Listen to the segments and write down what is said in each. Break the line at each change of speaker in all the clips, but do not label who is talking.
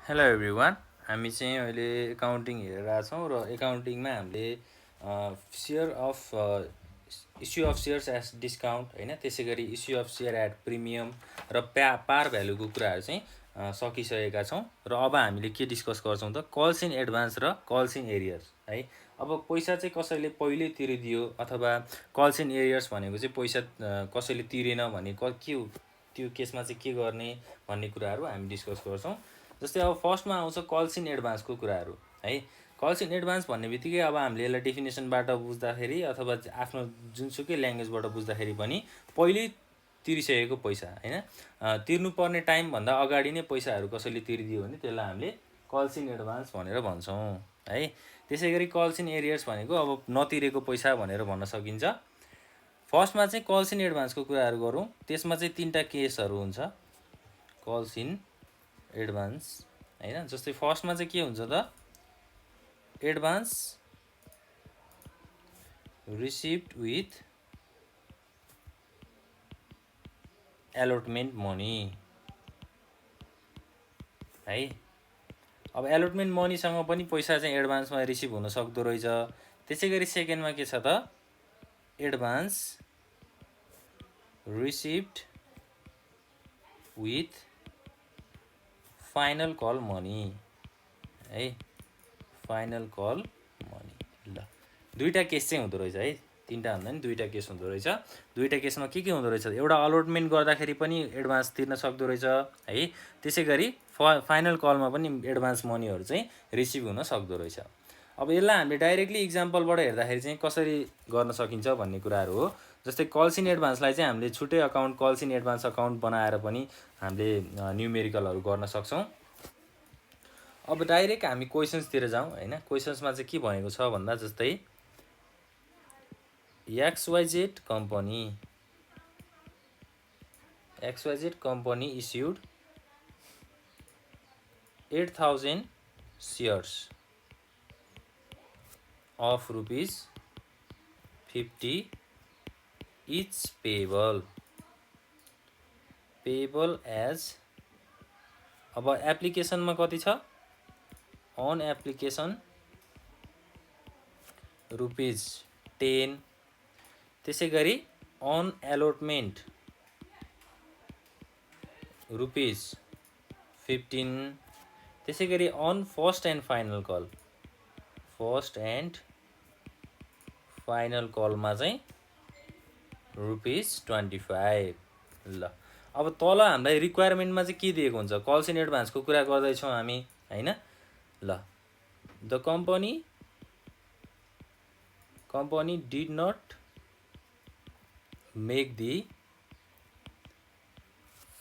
Hello everyone. हामी चाहिँ अहिले एकाउन्टिङ हेरेर छौँ र एकाउन्टिङमा हामीले share of issue of shares as discount होइन, त्यसै गरी issue of share at premium र पार भ्यालुको कुराहरू चाहिँ सकिसकेका छौँ। र अब हामीले के डिस्कस गर्छौँ त कल्स इन एडभान्स र कल्स इन एरियर्स है। अब पैसा चाहिँ कसैले पहिल्यै तिरिदियो अथवा कल्स इन एरियर्स भनेको चाहिँ पैसा कसैले तिरेन भने के हो, त्यो केसमा चाहिँ के गर्ने भन्ने कुराहरू हामी डिस्कस गर्छौँ। जस्तै अब फर्स्टमा आउँछ कल्स इन एडभान्सको कुराहरू है। कल्स इन एडभान्स भन्ने बित्तिकै अब हामीले यसलाई डेफिनेसनबाट बुझ्दाखेरि अथवा आफ्नो जुनसुकै ल्याङ्ग्वेजबाट बुझ्दाखेरि पनि पहिल्यै तिरिसकेको पैसा होइन, तिर्नुपर्ने टाइमभन्दा अगाडि नै पैसाहरू कसैले तिरिदियो भने त्यसलाई हामीले कल्स इन एडभान्स भनेर भन्छौँ है। त्यसै गरी कल्स इन एरियर्स भनेको अब नतिरेको पैसा भनेर भन्न सकिन्छ। फर्स्टमा चाहिँ कल्स इन एडभान्सको कुराहरू गरौँ। त्यसमा चाहिँ 3टा केसहरू हुन्छ कल्स इन एडभान्स होइन। जस्तै फर्स्टमा चाहिँ के हुन्छ त, advance received with allotment money है। अब एलोटमेन्ट मनीसँग पनि पैसा चाहिँ एडभान्समा रिसिभ हुन सक्दो रहेछ। त्यसै गरी सेकेन्डमा के छ त, advance received with final call money है, फाइनल कल मनी। ल, 2टा केस चाहिँ हुँदो रहेछ है, 3टा भन्दा नि 2टा केस हुँदो रहेछ। 2टा केसमा के हुँदो रहेछ, एउटा अलटमेन्ट गर्दाखेरि पनि एडभान्स तिर्न सक्दो रहेछ है। त्यसै गरी फाइनल कलमा पनि एडभान्स मनीहरू चाहिँ रिसिभ हुन सक्दो रहेछ। अब यसलाई हामीले डाइरेक्टली इक्जाम्पलबाट हेर्दाखेरि चाहिँ कसरी गर्न सकिन्छ भन्ने कुराहरू हो। जस्तै कल्स इन एडभान्सलाई चाहिँ हामीले छुट्टै account calls in advance account बनाएर पनि हामीले न्युमेरिकलहरू गर्न सक्छौँ। अब डाइरेक्ट हामी क्वेसन्सतिर जाउँ होइन। क्वेसन्समा चाहिँ के भनेको छ भन्दा जस्तै XYZ company issued 8,000 shares of ₹50 each payable as, अब एप्लिकेसनमा कति छ, अन एप्लिकेसन ₹10। त्यसै गरी अन एलोटमेन्ट ₹15। त्यसै गरी अन फर्स्ट एन्ड फाइनल कलमा चाहिँ ₹25। ल, अब तल हामीलाई रिक्वायरमेन्टमा चाहिँ के दिएको हुन्छ, कल्स इन एडभान्सको कुरा गर्दैछौँ हामी होइन। ल, the company did not make the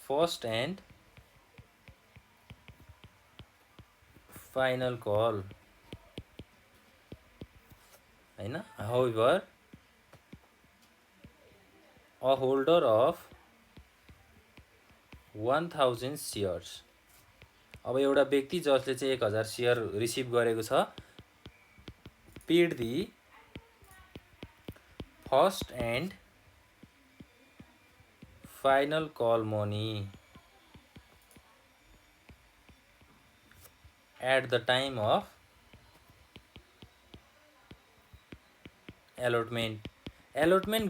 first and final call होइन। however a holder of 1,000 shares, अब एउटा व्यक्ति जसले चाहिँ 1,000 सेयर रिसिभ गरेको छ, paid the first and final call money at the time of allotment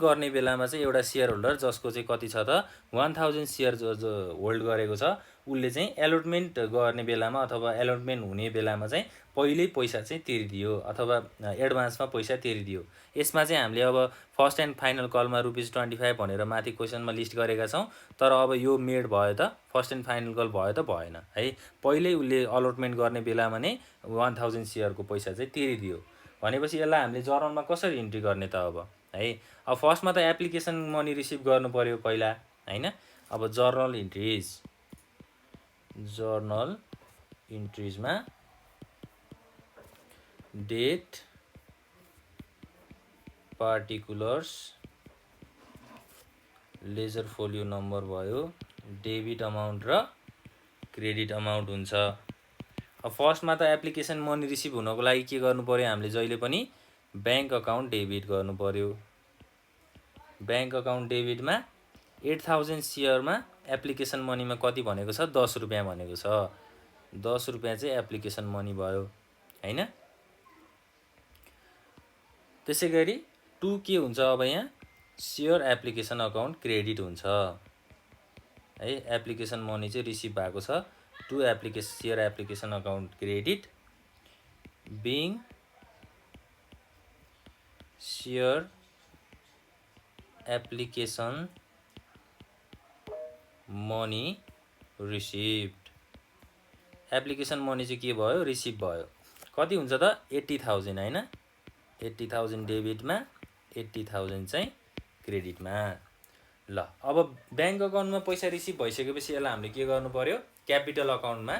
गर्ने बेलामा चाहिँ एउटा सेयर होल्डर जसको चाहिँ कति छ त 1,000 सेयर जो होल्ड गरेको छ, उसले चाहिँ एलोटमेन्ट गर्ने बेलामा अथवा एलोटमेन्ट हुने बेलामा चाहिँ पहिल्यै पैसा चाहिँ तिरिदियो अथवा एडभान्समा पैसा तिरिदियो। यसमा चाहिँ हामीले अब फर्स्ट एन्ड फाइनल कलमा ₹25 भनेर माथि क्वेसनमा लिस्ट गरेका छौँ। तर अब यो मेड भयो त, फर्स्ट एन्ड फाइनल कल भयो त भएन है। पहिल्यै उसले अलटमेन्ट गर्ने बेलामा नै 1,000 सेयरको पैसा चाहिँ तिरिदियो भनेपछि यसलाई हामीले जर्नलमा कसरी इन्ट्री गर्ने त अब है। अब फर्स्टमा त एप्लिकेसन मनी रिसिभ गर्नु पर्यो पहिला होइन। अब जर्नल इन्ट्रिजमा date, particulars, ledger folio number भयो, डेबिट अमाउन्ट र क्रेडिट अमाउन्ट हुन्छ। अब फर्स्टमा त एप्लिकेसन मनी रिसिभ हुनको लागि के गर्नु पर्यो, हामीले जहिले पनि ब्याङ्क अकाउन्ट डेबिट गर्नु पर्यो। ब्याङ्क अकाउन्ट डेबिटमा 8,000 सेयरमा एप्लिकेसन मनीमा कति भनेको छ, ₹10 भनेको छ। 10 रुपैयाँ चाहिँ एप्लिकेसन मनी भयो हैन। त्यसै गरी 2 के हुन्छ अब यहाँ सेयर एप्लिकेसन अकाउन्ट क्रेडिट हुन्छ है। एप्लिकेसन मनी चाहिँ रिसिभ भएको छ, 2 share application account credit being share application money received. Application money चाहिँ के भयो रिसिभ भयो। कति हुन्छ त 80,000 हैन। 80,000 डेबिटमा 80,000 चाहिँ क्रेडिटमा। ल अब ब्याङ्क अकाउन्टमा पैसा रिसिभ भइसकेपछि यसलाई हामीले के गर्नु पर्यो क्यापिटल अकाउन्टमा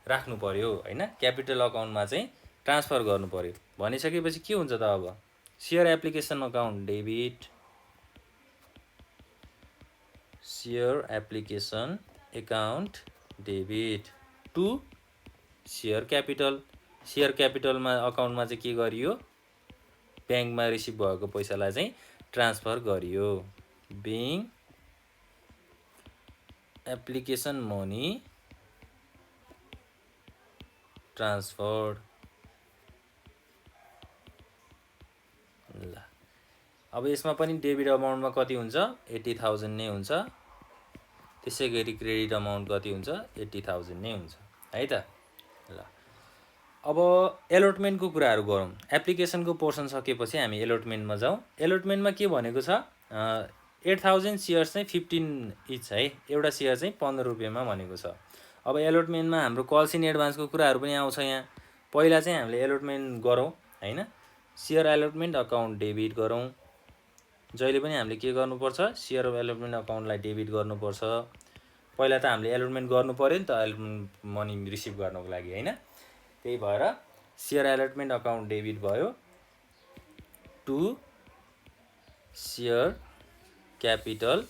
राख्नु पर्यो हैन। क्यापिटल अकाउन्टमा चाहिँ ट्रान्सफर गर्नु पर्यो भनिसकेपछि के हुन्छ त अब share application account debit share application account debit to share capital. Share क्यापिटलमा अकाउन्टमा चाहिँ के गरियो ब्याङ्कमा रिसिभ भएको पैसालाई चाहिँ ट्रान्सफर गरियो बिङ एप्लिकेसन मनी ट्रान्सफर्ड। ल अब यसमा पनि डेबिट अमाउन्टमा कति हुन्छ 80,000 नै हुन्छ। त्यसै गरी क्रेडिट अमाउन्ट कति हुन्छ 80,000 नै हुन्छ है त। ल अब एलोटमेन्टको कुराहरू गरौँ। एप्लिकेसनको पोर्सन सकेपछि हामी एलोटमेन्टमा जाउँ। एलोटमेन्टमा के भनेको छ 8,000 सेयर्स चाहिँ 15 इच है। एउटा सेयर चाहिँ 15 रुपियाँमा भनेको छ। अब एलोटमेन्टमा हाम्रो कल्स इन एडभान्सको कुराहरू पनि आउँछ यहाँ। पहिला चाहिँ हामीले एलोटमेन्ट गरौँ हैन। सेयर एलोटमेन्ट अकाउन्ट डेबिट गरौँ। जहिले पनि हामीले के गर्नुपर्छ सेयर एलोटमेन्ट अकाउन्टलाई डेबिट गर्नुपर्छ। पहिला त हामीले एलोटमेन्ट गर्नु पर्यो नि त एलोटमेन्ट मनी रिसिभ गर्नको लागि हैन। त्यही भएर सेयर एलोटमेन्ट अकाउन्ट डेबिट भयो to share capital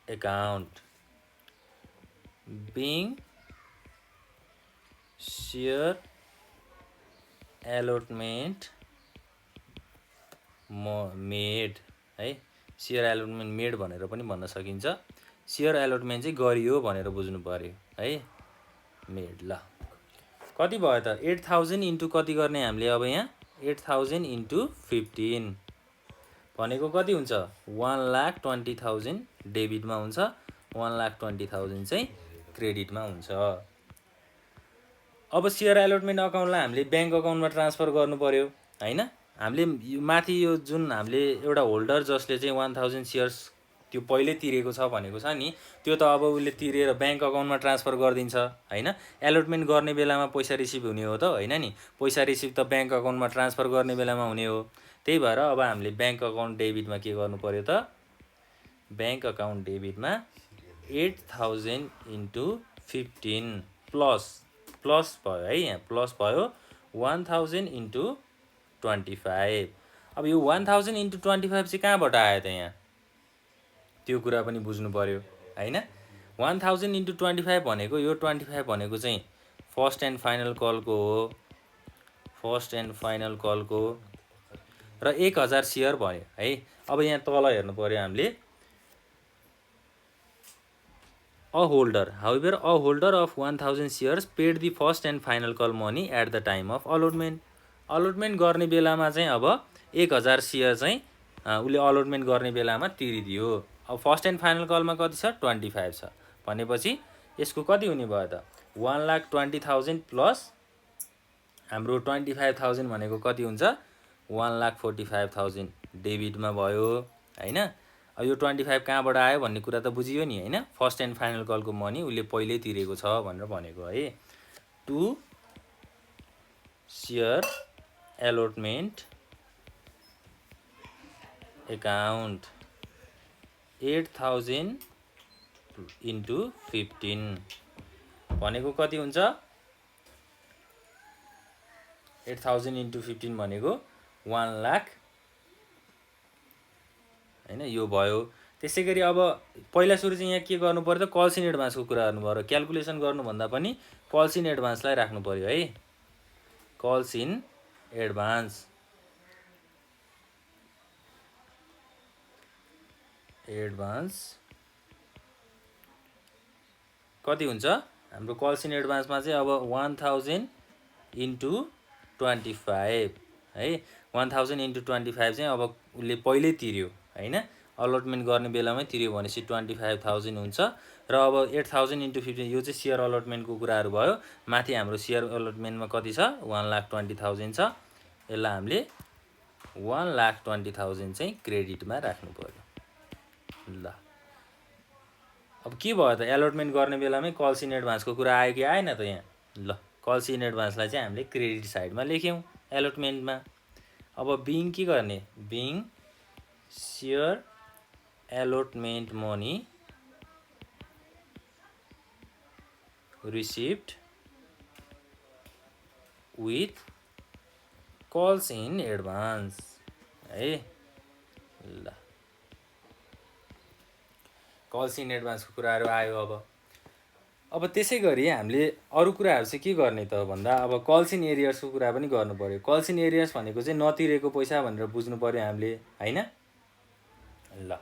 account being share allotment made है। सेयर एलोटमेन्ट मेड भनेर पनि भन्न सकिन्छ। सेयर एलोटमेन्ट चाहिँ गरियो भनेर बुझ्नु पर्यो है मेड। ल कति भयो त 8,000 इन्टु कति गर्ने हामीले अब यहाँ 8,000 इन्टु 15 भनेको कति हुन्छ 1,20,000 डेबिटमा हुन्छ 1,20,000 चाहिँ क्रेडिटमा हुन्छ। अब सेयर एलोटमेन्ट अकाउन्टलाई हामीले ब्याङ्क अकाउन्टमा ट्रान्सफर गर्नु पर्यो हैन। हामीले माथि यो जुन हामीले एउटा होल्डर जसले चाहिँ 1,000 सेयर्स त्यो पहिले तिरेको छ भनेको छ नि त्यो त अब उसले तिरेर ब्याङ्क अकाउन्टमा ट्रान्सफर गरिदिन्छ हैन। एलोटमेन्ट गर्ने बेलामा पैसा रिसिभ हुने हो त हैन नि। पैसा रिसिभ त ब्याङ्क अकाउन्टमा ट्रान्सफर गर्ने बेलामा हुने हो। त्यही भएर अब हामीले ब्याङ्क अकाउन्ट डेबिटमा के गर्नु पर्यो त ब्याङ्क अकाउन्ट डेबिटमा 8,000 इन्टु 15 प्लस भयो है। यहाँ प्लस भयो 1,000 इन्टु 25। अब यो 1,000 इन्टु 25 चाहिँ कहाँबाट आयो त यहाँ त्यो कुरा पनि बुझ्नु पर्यो हैन। 1,000 इन्टु 25 भनेको यो 25 भनेको चाहिँ फर्स्ट एन्ड फाइनल कलको हो। फर्स्ट एन्ड फाइनल कलको र 1,000 सेयर भयो है। अब यहाँ तल हेर्नु पर्यो हामीले a holder of 1,000 shares paid the first and final call money at the time of allotment। अलटमेन्ट गर्ने बेलामा चाहिँ अब 1,000 सेयर चाहिँ उसले अलटमेन्ट गर्ने बेलामा तिरिदियो। अब फर्स्ट एन्ड फाइनल कलमा कति छ 25 छ भनेपछि यसको कति हुने भयो त 1,20,000 प्लस हाम्रो 25,000 भनेको कति हुन्छ 1,45,000 डेबिटमा भयो हैन। अब यो 25 कहाँबाट आयो भन्ने कुरा त बुझियो नि हैन। फर्स्ट एन्ड फाइनल कलको मनी उसले पहिल्यै तिरेको छ भनेर भनेको है। To share allotment account 8,000 into 15 भनेको कति हुन्छ 8,000 इन्टु 15 भनेको 1 लाख हैन यो भयो। त्यसै गरी अब पहिला सुरु चाहिँ यहाँ के गर्नु पर्यो त कल्स इन एडभान्सको कुरा गर्नु पर्यो। क्याल्कुलेसन गर्नुभन्दा पनि कल्स इन एडभान्सलाई राख्नु पर्यो है। कल्स इन एडभान्स कति हुन्छ हाम्रो कल्स इन एडभान्समा चाहिँ अब 1000 इन्टु 25 है 1000 इन्टु 25 चाहिँ अब उसले पहिल्यै तिर्यो होइन अलटमेन्ट गर्ने बेलामै तिर्यो भनेपछि 25,000 हुन्छ र अब 8,000 इन्टु 15 यो चाहिँ सेयर अलटमेन्टको कुराहरू भयो माथि हाम्रो सेयर अलटमेन्टमा कति छ 1,20,000 छ यसलाई हामीले 1,20,000 चाहिँ क्रेडिटमा राख्नु पर्यो ल अब के भयो त एलोटमेन्ट गर्ने बेलामै कल्स इन एडभान्सको कुरा आयो कि आएन त यहाँ ल कल्स इन एडभान्सलाई चाहिँ हामीले क्रेडिट साइडमा लेख्यौँ एलोटमेन्टमा अब बिङ के गर्ने being share allotment money received with calls in advance है ल कल्स इन एडभान्सको कुराहरू आयो अब त्यसै गरी हामीले अरू कुराहरू चाहिँ के गर्ने त भन्दा अब कल्स इन एरियर्सको कुरा पनि गर्नु पर्यो कल्स इन एरियर्स भनेको चाहिँ नतिरेको पैसा भनेर बुझ्नु पर्यो हामीले होइन ल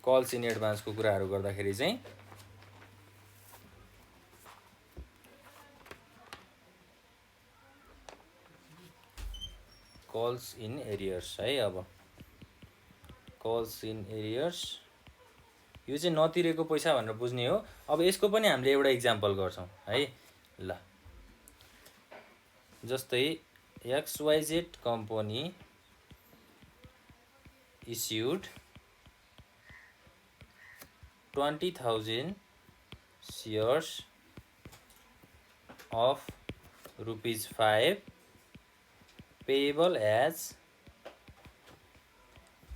कल्स इन एडभान्सको कुराहरू गर्दाखेरि चाहिँ कल्स इन एरियर्स है अब कल्स इन एरियर्स यो चाहिँ नतिरेको पैसा भनेर बुझ्ने हो अब यसको पनि हामीले एउटा इक्जाम्पल गर्छौँ है ल जस्तै XYZ company issued 20,000 shares of ₹5 payable as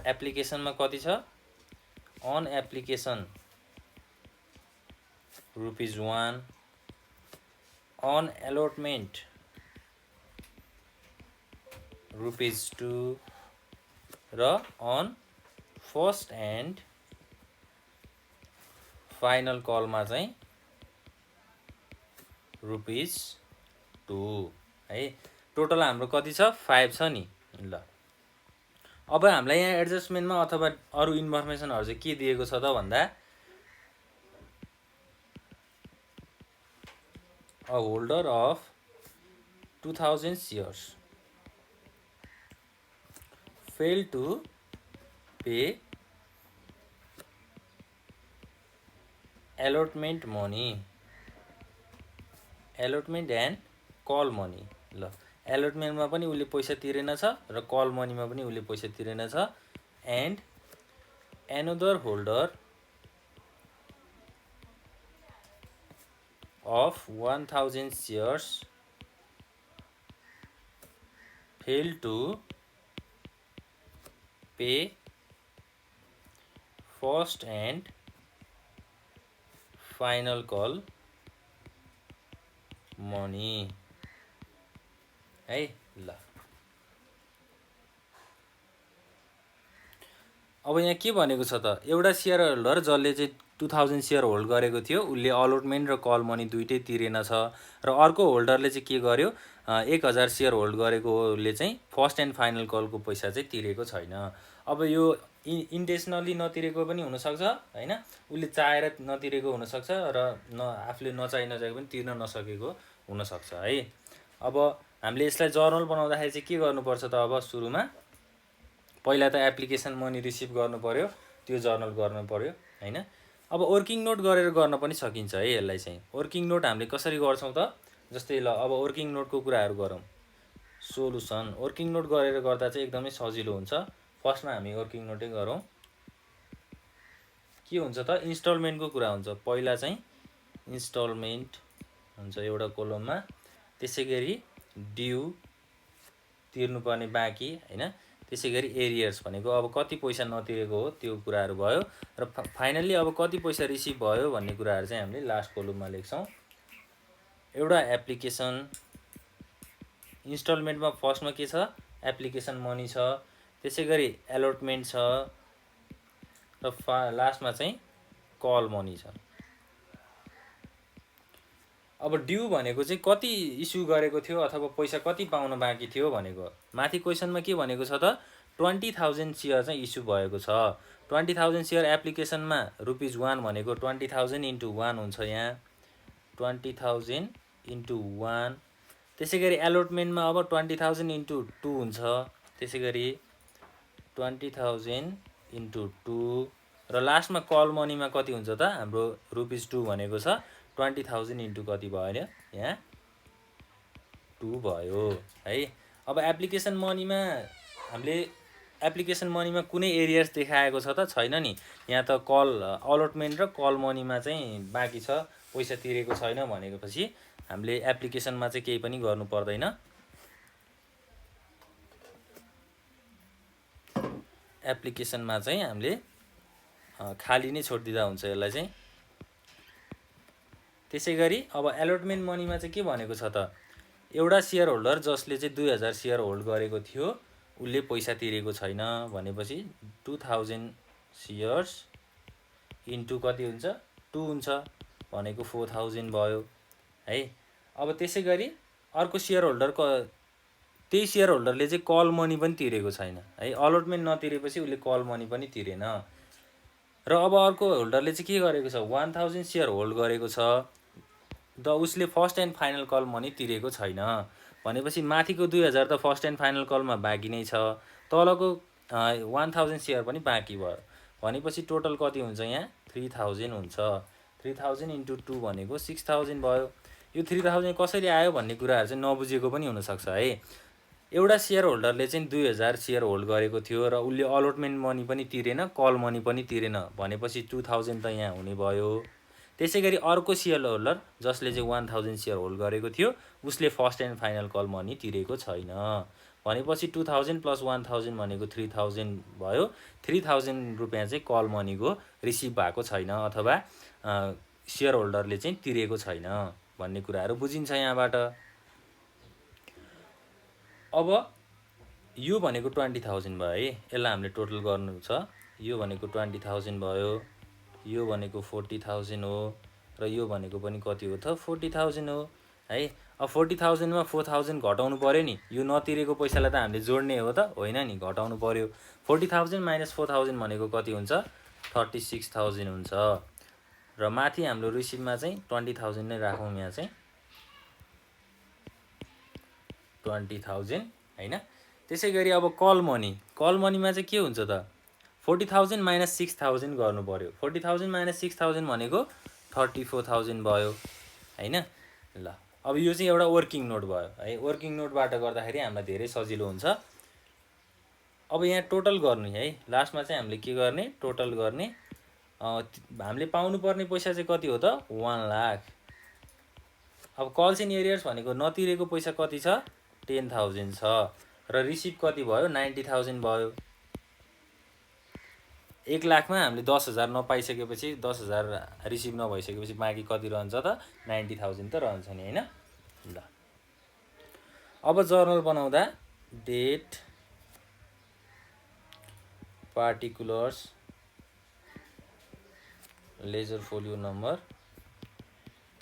एप्लिकेसनमा कति छ on application ₹1 on allotment ₹2 र on first and final कलमा चाहिँ ₹2 है टोटल हाम्रो कति छ 5 छ नि ल अब हामीलाई यहाँ एडजस्टमेन्टमा अथवा अरू इन्फर्मेसनहरू चाहिँ के दिएको छ त भन्दा a holder of 2000 shares fail to pay allotment money allotment and call money ल एलोटमेन्टमा पनि उसले पैसा तिरेन छ र कल मनीमा पनि उसले पैसा तिरेन छ and another holder of 1000 shares fail to pay first and final call money है ल अब यहाँ के भनेको छ त एउटा सेयर होल्डर जसले चाहिँ 2000 सेयर होल्ड गरेको थियो उसले अलटमेन्ट र कल मनी दुइटै तिरेन छ र अर्को होल्डरले चाहिँ के गर्यो 1000 सेयर होल्ड गरेकोले चाहिँ फर्स्ट एन्ड फाइनल कलको पैसा चाहिँ तिरेको छैन अब यो इन्टेन्सनली नतिरेको पनि हुनसक्छ होइन उसले चाहेर नतिरेको हुनसक्छ र आफूले नचाहेको पनि तिर्न नसकेको हुनसक्छ है अब हामीले यसलाई जर्नल बनाउँदाखेरि चाहिँ के गर्नुपर्छ त अब सुरुमा पहिला त एप्लिकेसन मनी रिसिभ गर्नु पर्यो त्यो जर्नल गर्नु पर्यो हैन अब वर्किङ नोट गरेर गर्न पनि सकिन्छ है यसलाई चाहिँ वर्किङ नोट हामीले कसरी गर्छौं त जस्तै ल अब वर्किङ नोटको कुराहरू गरौँ सोलुसन वर्किङ नोट गरेर गर्दा चाहिँ एकदमै सजिलो हुन्छ फर्स्टमा हामी वर्किङ नोटै गरौँ के हुन्छ त इन्स्टलमेन्टको कुरा हुन्छ पहिला चाहिँ इन्स्टलमेन्ट हुन्छ एउटा कोलममा त्यसैगरी ड्यू तिर्नुपर्ने बाँकी हैन त्यसैगरी एरियर्स भनेको अब कति पैसा नतिरेको हो त्यो कुराहरू भयो र फाइनली अब कति पैसा रिसिभ भयो भन्ने कुराहरू चाहिँ हामीले लास्ट कोलममा लेख्छौं एउटा एप्लिकेसन इन्स्टलमेन्टमा फर्स्टमा के छ एप्लिकेसन मनी छ त्यसैगरी एलोटमेन्ट छ र लास्टमा चाहिँ कल मनी छ अब ड्यू भनेको चाहिँ कति इस्यु गरेको थियो अथवा पैसा कति पाउन बाँकी थियो भनेको माथि क्वेशनमा के भनेको छ त 20,000 सेयर चाहिँ इस्यु भएको छ। 20,000 सेयर एप्लिकेसनमा ₹1 भनेको 20,000 इन्टु 1 हुन्छ यहाँ 20,000 इन्टु 1। त्यसै गरी एलोटमेन्टमा अब 20,000 इन्टु 2 हुन्छ। त्यसै गरी 20,000 इन्टु 2 र लास्टमा कल मनीमा कति हुन्छ त हाम्रो ₹2 भनेको छ 20,000 इन्टु कति भयो यहाँ 2 भयो है। अब एप्लिकेसन मनीमा हामीले एप्लिकेसन मनीमा कुनै एरियर्स देखाएको छ त छैन नि। यहाँ त कल अलटमेन्ट र कल मनीमा चाहिँ बाँकी छ, पैसा तिरेको छैन भनेपछि हामीले एप्लिकेसनमा चाहिँ केही पनि गर्नु पर्दैन। एप्लिकेसनमा चाहिँ हामीले खाली नै छोडिदिँदा हुन्छ यसलाई चाहिँ। त्यसै गरी अब एलोटमेन्ट मनीमा चाहिँ के भनेको छ त एउटा सेयर होल्डर जसले चाहिँ 2000 सेयर होल्ड गरेको थियो उसले पैसा तिरेको छैन भनेपछि 2000 सेयर्स इन्टु कति हुन्छ 2 हुन्छ भनेको 4000 भयो है। अब त्यसै गरी अर्को सेयर होल्डरको त्यही सेयर होल्डरले चाहिँ कल मनी पनि तिरेको छैन है। अलटमेन्ट नतिरेपछि उसले कल मनी पनि तिरेन। र अब अर्को होल्डरले चाहिँ के गरेको छ 1000 सेयर होल्ड गरेको छ र उसले first and final call money तिरेको छैन भनेपछि माथिको 2000 त फर्स्ट एन्ड फाइनल कलमा बाँकी नै छ, तलको 1000 सेयर पनि बाँकी भयो भनेपछि टोटल कति हुन्छ यहाँ 3000 हुन्छ। 3000 इन्टु 2 भनेको 6000 भयो। यो 3000 कसरी आयो भन्ने कुराहरू चाहिँ नबुझेको पनि हुनसक्छ है। एउटा सेयर होल्डरले चाहिँ 2000 सेयर होल्ड गरेको थियो र उसले अलटमेन्ट मनी पनि तिरेन, कल मनी पनि तिरेन भनेपछि 2000 त यहाँ हुने भयो। त्यसै गरी अर्को सेयर होल्डर जसले चाहिँ 1000 सेयर होल्ड गरेको थियो उसले first and final call money तिरेको छैन भनेपछि 2000 प्लस 1000 भनेको 3000 भयो। 3000 रुपियाँ चाहिँ कल मनीको रिसिभ भएको छैन अथवा सेयर होल्डरले चाहिँ तिरेको छैन भन्ने कुराहरू बुझिन्छ यहाँबाट। अब यो भनेको 20,000 भयो है, यसलाई हामीले टोटल गर्नु छ। यो भनेको 20,000 भयो, यो भनेको 40,000 हो र यो भनेको पनि कति हो त 40,000 हो है। अब 40,000 मा 4,000 घटाउनु पर्यो नि, यो नतिरेको पैसालाई त हामीले जोड्ने हो त होइन नि, घटाउनु पर्यो। 40,000 माइनस 4,000 भनेको कति हुन्छ 36,000 हुन्छ र माथि हाम्रो रिसिभमा चाहिँ 20,000 नै राखौँ यहाँ चाहिँ 20,000 हैन। त्यसै गरी अब कल मनीमा चाहिँ के हुन्छ त 40,000 माइनस 6,000 गर्नु पर्यो। 40,000 माइनस 6,000 भनेको 34,000 भयो हैन। ल अब यो चाहिँ एउटा वर्किङ नोट भयो है। वर्किङ नोटबाट गर्दाखेरि हामीलाई धेरै सजिलो हुन्छ। अब यहाँ टोटल गर्ने है, लास्टमा चाहिँ हामीले के गर्ने टोटल गर्ने। हामीले पाउनु पर्ने पैसा चाहिँ कति हो त 1 लाख। अब कल्स इन एरियर्स भनेको नतिरेको पैसा कति छ 10,000 छ र रिसिभ कति भयो 90,000 भयो। 1 लाखमा हामीले 10,000 नपाइसकेपछि 10,000 रिसिभ नभइसकेपछि बाँकी कति रहन्छ त 90,000 त रहन्छ नि हैन। ल अब जर्नल बनाउँदा date, particulars, ledger folio number,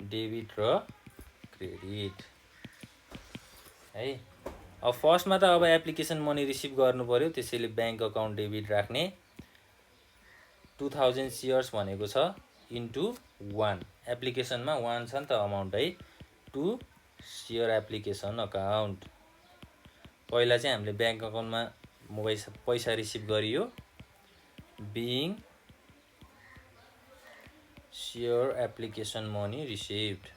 debit र क्रेडिट है। अब फर्स्टमा त अब एप्लिकेसन मनी रिसिभ गर्नु पर्यो, त्यसैले बैंक अकाउन्ट डेबिट राख्ने। 2000 सेयर्स भनेको छ इन्टु 1, एप्लिकेसनमा 1 छ नि त अमाउन्ट है। 2 सेयर एप्लिकेसन अकाउन्ट, पहिला चाहिँ हामीले बैंक अकाउन्टमा पैसा रिसिभ गरियो being share application money received,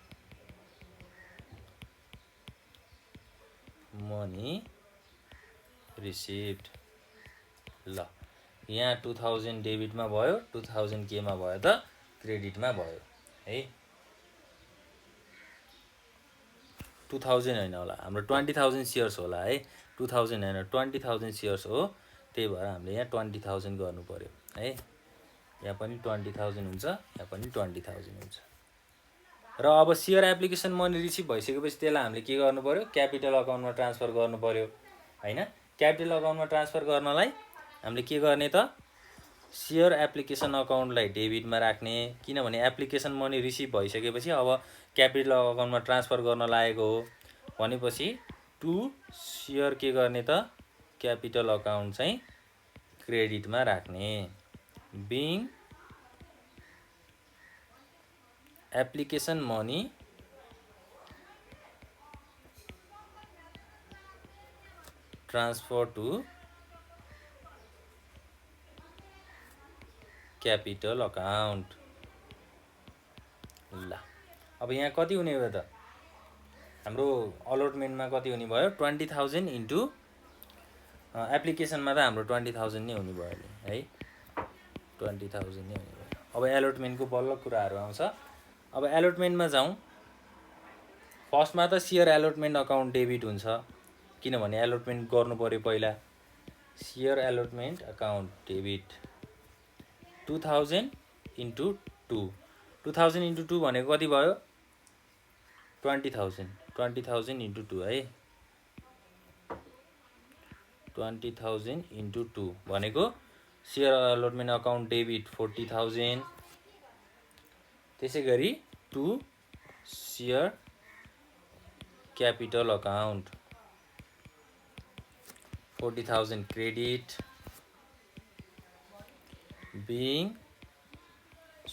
ल यहाँ 2000 डेबिटमा भयो, 2000 केमा भयो त क्रेडिटमा भयो है। 2000 हैन होला हाम्रो 20,000 सेयर्स होला है। 2000 हैन 20,000 सेयर्स हो, त्यही भएर हामीले यहाँ 20,000 गर्नु पर्यो है। यहाँ पनि 20,000 हुन्छ, यहाँ पनि 20,000 हुन्छ। र अब सेयर एप्लिकेसन मनी रिसिभ भइसकेपछि त्यसलाई हामीले के गर्नु पर्यो क्यापिटल अकाउन्टमा ट्रान्सफर गर्नु पर्यो हैन। क्यापिटल अकाउन्टमा ट्रान्सफर गर्नलाई हामीले के गर्ने त सेयर एप्लिकेसन अकाउन्टलाई डेबिटमा राख्ने, किनभने एप्लिकेसन मनी रिसिभ भइसकेपछि अब क्यापिटल अकाउन्टमा ट्रान्सफर गर्न लागेको हो भनेपछि 2 सेयर के गर्ने त क्यापिटल अकाउन्ट चाहिँ क्रेडिटमा राख्ने being application money transfer to capital account. ल अब यहाँ कति हुने भयो त हाम्रो अलटमेन्टमा कति हुने भयो 20,000 इन्टु एप्लिकेसनमा त हाम्रो 20,000 नै हुने भयो नि है 20,000 नै हुने भयो। अब एलोटमेन्टको बल्ल कुराहरू आउँछ। अब एलोटमेन्टमा जाउँ। फर्स्टमा त सेयर एलोटमेन्ट अकाउन्ट डेबिट हुन्छ किनभने एलोटमेन्ट गर्नु पर्यो पहिला। Share allotment account debit 2000 into 2 2000 into 2 भनेको कति भयो 20,000 20,000 इन्टु 2 है 20,000 इन्टु 2 भनेको सेयर एलोटमेन्ट अकाउन्ट डेबिट 40,000 त्यसै गरी 2 share capital account 40,000 credit being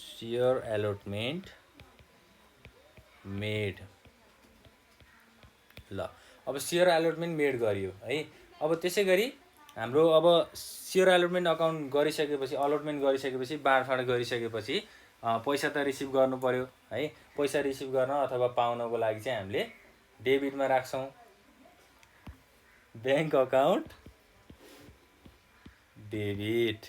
share allotment made। ल अब सेयर एलोटमेन्ट मेड गरियो है। अब त्यसै गरी हाम्रो अब सेयर एलोटमेन्ट अकाउन्ट गरिसकेपछि अलटमेन्ट गरिसकेपछि बाँडफाँड गरिसकेपछि पैसा त रिसिभ गर्नु पर्यो है। पैसा रिसिभ गर्न अथवा पाउनको लागि चाहिँ हामीले डेबिटमा राख्छौँ ब्याङ्क अकाउन्ट डेबिट।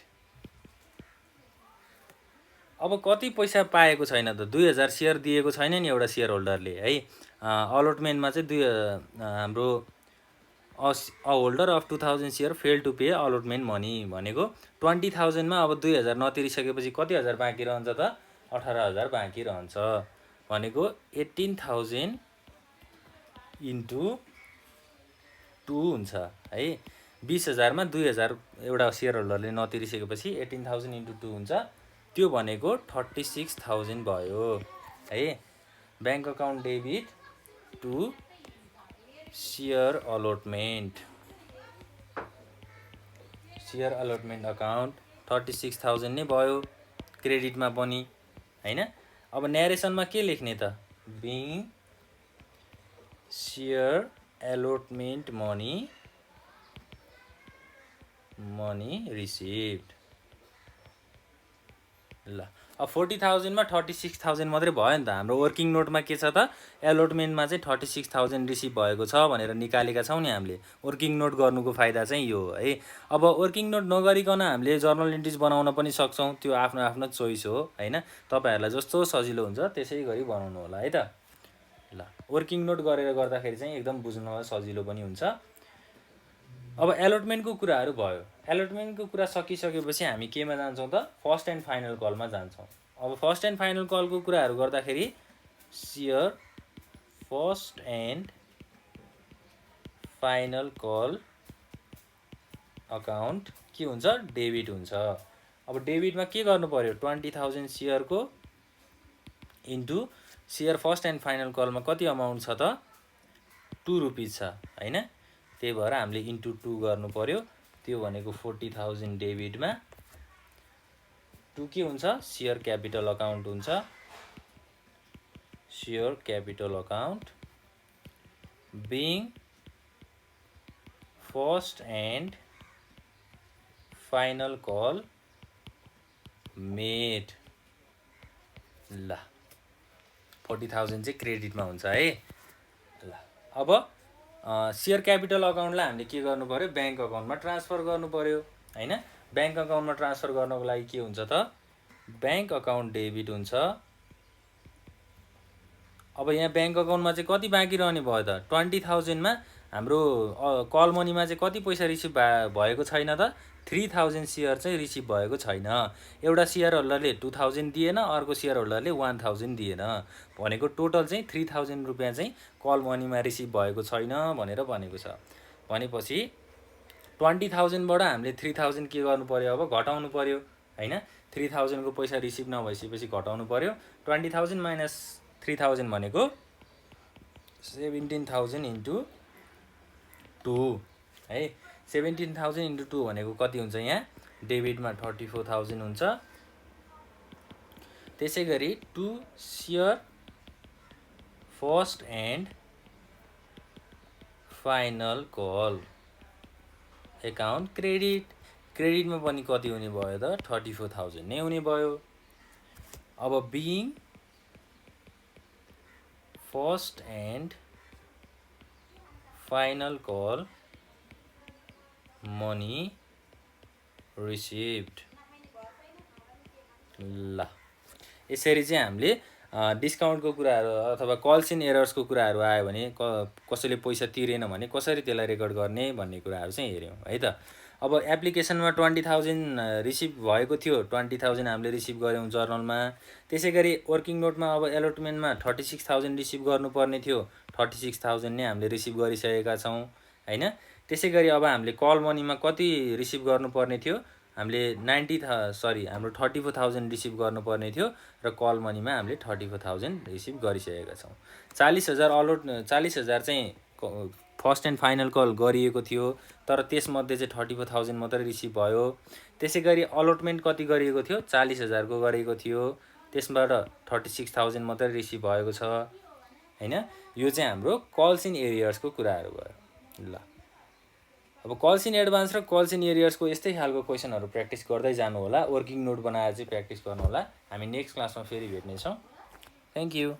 अब कति पैसा पाएको छैन त 2000 सेयर दिएको छैन नि एउटा सेयर होल्डरले है। अलटमेन्टमा चाहिँ हाम्रो a holder of 2000 share fail to pay allotment money भनेको 20,000 मा अब 2000 नतिरिसकेपछि कति हजार बाँकी रहन्छ त 18,000 बाँकी रहन्छ भनेको 18,000 इन्टु 2 हुन्छ है। 20,000 मा 2000 एउटा सेयर होल्डरले नतिरिसकेपछि 18,000 इन्टु 2 हुन्छ त्यो भनेको 36,000 भयो है। Bank account debit to share allotment account 36,000 नै भयो क्रेडिटमा पनि हैन। अब न्यारेसनमा के लेख्ने त being share allotment money received. ल अब 40,000 मा 36,000 मात्रै भयो नि त। हाम्रो वर्किङ नोटमा के छ त एलोटमेन्टमा चाहिँ 36,000 रिसिभ भएको छ भनेर निकालेका छौँ नि हामीले। वर्किङ नोट गर्नुको फाइदा चाहिँ यो हो है। अब वर्किङ नोट नगरिकन हामीले जर्नल इन्ट्रिज बनाउन पनि सक्छौँ त्यो आफ्नो आफ्नो चोइस हो हैन। तपाईहरुलाई जस्तो सजिलो हुन्छ त्यसै गरी बनाउनु होला है त। ल वर्किङ नोट गरेर गर्दाखेरि चाहिँ एकदम बुझ्नमा सजिलो पनि हुन्छ। अब एलोटमेन्टको कुराहरू भयो। एलोटमेन्टको कुरा सकिसकेपछि हामी केमा जान्छौँ त फर्स्ट एन्ड फाइनल कलमा जान्छौँ। अब फर्स्ट एन्ड फाइनल कलको कुराहरू गर्दाखेरि share first and final call account के हुन्छ डेबिट हुन्छ। अब डेबिटमा के गर्नु पर्यो 20,000 सेयरको into share first and final कलमा कति अमाउन्ट छ त 2 रुपिज छ हैन। त्यही भएर हामीले इन्टु 2 गर्नु पर्यो त्यो भनेको 40,000 डेबिटमा 2 के हुन्छ सेयर क्यापिटल अकाउन्ट हुन्छ। Share capital account being first and final call made. ल 40,000 चाहिँ क्रेडिटमा हुन्छ है। ल अब सेयर क्यापिटल अकाउन्टलाई हामीले के गर्नु पर्यो ब्याङ्क अकाउन्टमा ट्रान्सफर गर्नु पर्यो हैन। ब्याङ्क अकाउन्टमा ट्रान्सफर गर्नको लागि के हुन्छ त ब्याङ्क अकाउन्ट डेबिट हुन्छ। अब यहाँ ब्याङ्क अकाउन्टमा चाहिँ कति बाँकी रहने भयो त 20,000 मा हाम्रो कल मनीमा चाहिँ कति पैसा रिसिभ भएको छैन त 3,000 सेयर चाहिँ रिसिभ भएको छैन। एउटा सेयर होल्डरले 2,000 दिएन अर्को सेयर होल्डरले 1,000 दिएन भनेको टोटल चाहिँ 3,000 रुपियाँ चाहिँ कल मनीमा रिसिभ भएको छैन भनेर भनेको छ। भनेपछि 20,000 बाट हामीले 3,000 के गर्नु पर्यो अब घटाउनु पर्यो हैन। 3,000 को पैसा रिसिभ नभइसकेपछि घटाउनु पर्यो। 20,000 माइनस 3,000 भनेको 17,000 इन्टु 2 है। 17,000 इन्टु 2 भनेको कति हुन्छ यहाँ डेबिटमा 34,000 हुन्छ। त्यसै गरी to share first and final call account क्रेडिटमा पनि कति हुने भयो त 34,000 नै हुने भयो। अब being first and final call money received. ल यसरी चाहिँ हामीले डिस्काउन्टको कुराहरू अथवा कल्स इन एरर्सको कुराहरू आयो भने कसैले पैसा तिरेन भने कसरी त्यसलाई रेकर्ड गर्ने भन्ने कुराहरू चाहिँ हेऱ्यौँ है त। अब एप्लिकेसनमा 20,000 रिसिभ भएको थियो, 20,000 हामीले रिसिभ गऱ्यौँ जर्नलमा। त्यसै गरी वर्किङ नोटमा अब एलोटमेन्टमा 36,000 रिसिभ गर्नुपर्ने थियो, 36,000 नै हामीले रिसिभ गरिसकेका छौँ हैन। त्यसै गरी अब हामीले कल मनीमा कति रिसिभ गर्नुपर्ने थियो, हामीले हाम्रो 34,000 रिसिभ गर्नुपर्ने थियो र कल मनीमा हामीले 34,000 रिसिभ गरिसकेका छौँ। 40,000 चाहिँ फर्स्ट एन्ड फाइनल कल गरिएको थियो, तर त्यसमध्ये चाहिँ 34,000 मात्रै रिसिभ भयो। त्यसै गरी अलटमेन्ट कति गरिएको थियो 40,000 को गरेको थियो, त्यसबाट 36,000 मात्रै रिसिभ भएको छ हैन। यो चाहिँ हाम्रो कल्स इन एरियर्सको कुराहरू भयो। ल अब कल्स इन एडभान्स र कल्स इन एरियर्सको यस्तै खालको क्वेसनहरू प्र्याक्टिस गर्दै जानु होला, वर्किङ नोट बनाएर चाहिँ प्र्याक्टिस गर्नु होला। हामी नेक्स्ट क्लासमा फेरि भेट्नेछौँ। Thank you.